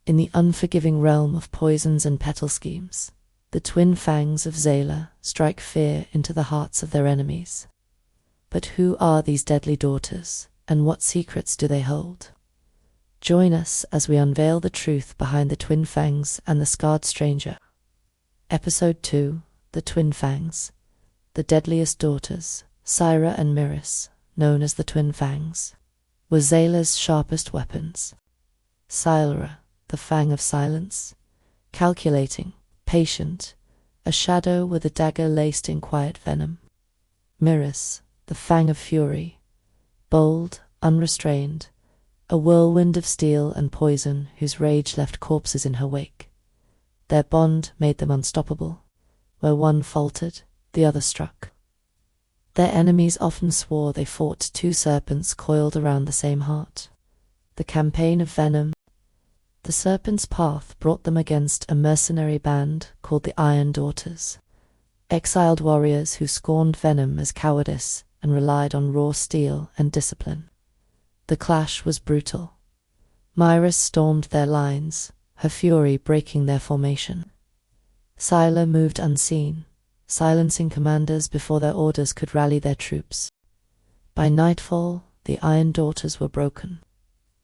In the unforgiving realm of poisons and petal schemes, the twin fangs of Zayla strike fear into the hearts of their enemies. But who are these deadly daughters, and what secrets do they hold? Join us as we unveil the truth behind the twin fangs and the scarred stranger. Episode 2, The Twin Fangs. The deadliest daughters, Syra and Miris, known as the Twin Fangs, were Zayla's sharpest weapons. Syra, the Fang of Silence, calculating, patient, a shadow with a dagger laced in quiet venom. Miris, the Fang of Fury, bold, unrestrained, a whirlwind of steel and poison whose rage left corpses in her wake. Their bond made them unstoppable. Where one faltered, the other struck. Their enemies often swore they fought two serpents coiled around the same heart. The campaign of venom. The serpent's path brought them against a mercenary band called the Iron Daughters, exiled warriors who scorned venom as cowardice and relied on raw steel and discipline. The clash was brutal. Miris stormed their lines, her fury breaking their formation. Syla moved unseen, silencing commanders before their orders could rally their troops. By nightfall, the Iron Daughters were broken.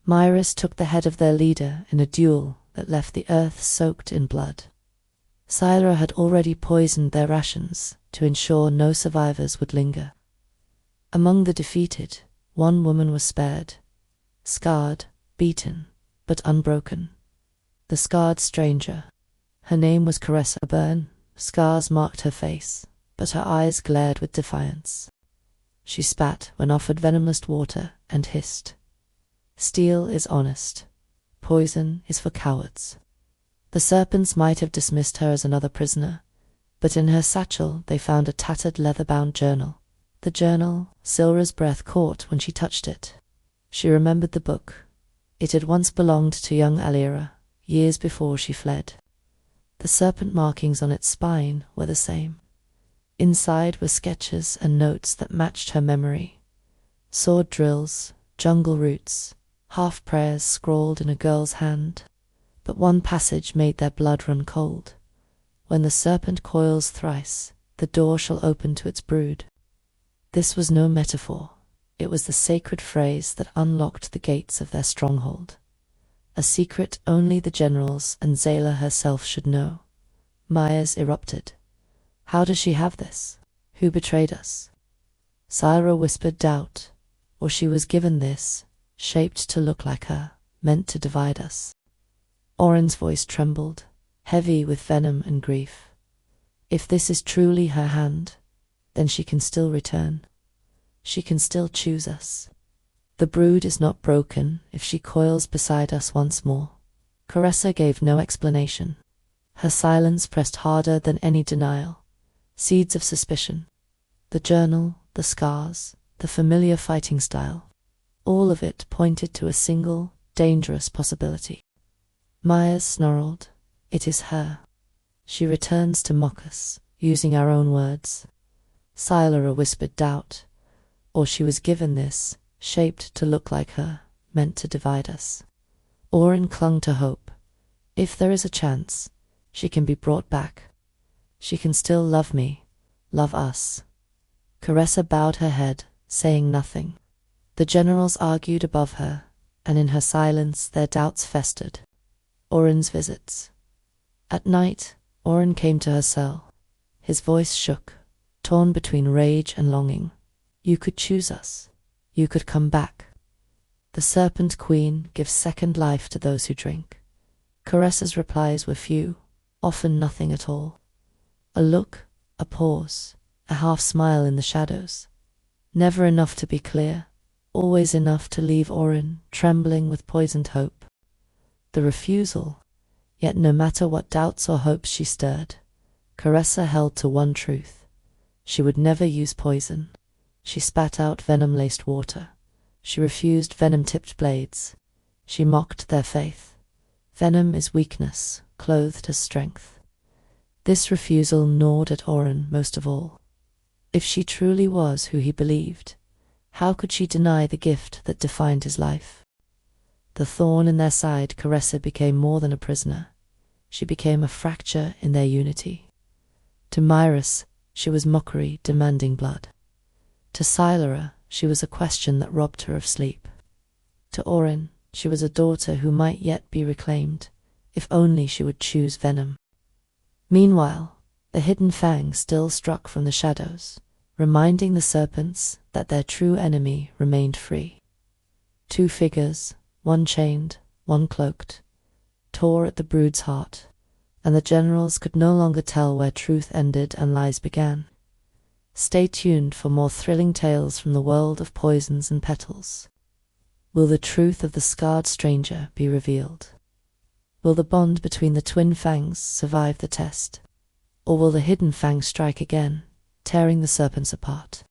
Miris took the head of their leader in a duel that left the earth soaked in blood. Syla had already poisoned their rations to ensure no survivors would linger. Among the defeated, one woman was spared, scarred, beaten, but unbroken. The scarred stranger. Her name was Caressa Byrne. Scars marked her face, but her eyes glared with defiance. She spat when offered venomless water and hissed. Steel is honest. Poison is for cowards. The serpents might have dismissed her as another prisoner, but in her satchel they found a tattered leather-bound journal. The journal, Silra's breath caught when she touched it. She remembered the book. It had once belonged to young Alira, years before she fled. The serpent markings on its spine were the same. Inside were sketches and notes that matched her memory. Sword drills, jungle roots, half-prayers scrawled in a girl's hand. But one passage made their blood run cold. When the serpent coils thrice, the door shall open to its brood. This was no metaphor. It was the sacred phrase that unlocked the gates of their stronghold. A secret only the generals and Zayla herself should know. Myers erupted. How does she have this? Who betrayed us? Syra whispered doubt. Or she was given this, shaped to look like her, meant to divide us. Oren's voice trembled, heavy with venom and grief. If this is truly her hand, then she can still return. She can still choose us. The brood is not broken if she coils beside us once more. Caressa gave no explanation. Her silence pressed harder than any denial. Seeds of suspicion. The journal, the scars, the familiar fighting style. All of it pointed to a single, dangerous possibility. Myers snarled. It is her. She returns to mock us, using our own words. Syla whispered doubt. Or she was given this, shaped to look like her, meant to divide us. Oren clung to hope. If there is a chance, she can be brought back. She can still love me, love us. Caressa bowed her head, saying nothing. The generals argued above her, and in her silence their doubts festered. Oren's visits. At night, Oren came to her cell. His voice shook, torn between rage and longing. You could choose us. You could come back. The Serpent Queen gives second life to those who drink. Caressa's replies were few, often nothing at all. A look, a pause, a half-smile in the shadows. Never enough to be clear, always enough to leave Oren trembling with poisoned hope. The refusal, yet no matter what doubts or hopes she stirred, Caressa held to one truth. She would never use poison. She spat out venom-laced water. She refused venom-tipped blades. She mocked their faith. Venom is weakness, clothed as strength. This refusal gnawed at Oren most of all. If she truly was who he believed, how could she deny the gift that defined his life? The thorn in their side, Caressa became more than a prisoner. She became a fracture in their unity. To Myris, she was mockery demanding blood. To Silara, she was a question that robbed her of sleep. To Orin, she was a daughter who might yet be reclaimed, if only she would choose venom. Meanwhile, the hidden fang still struck from the shadows, reminding the serpents that their true enemy remained free. Two figures, one chained, one cloaked, tore at the brood's heart, and the generals could no longer tell where truth ended and lies began. Stay tuned for more thrilling tales from the world of poisons and petals. Will the truth of the scarred stranger be revealed? Will the bond between the twin fangs survive the test? Or will the hidden fang strike again, tearing the serpents apart?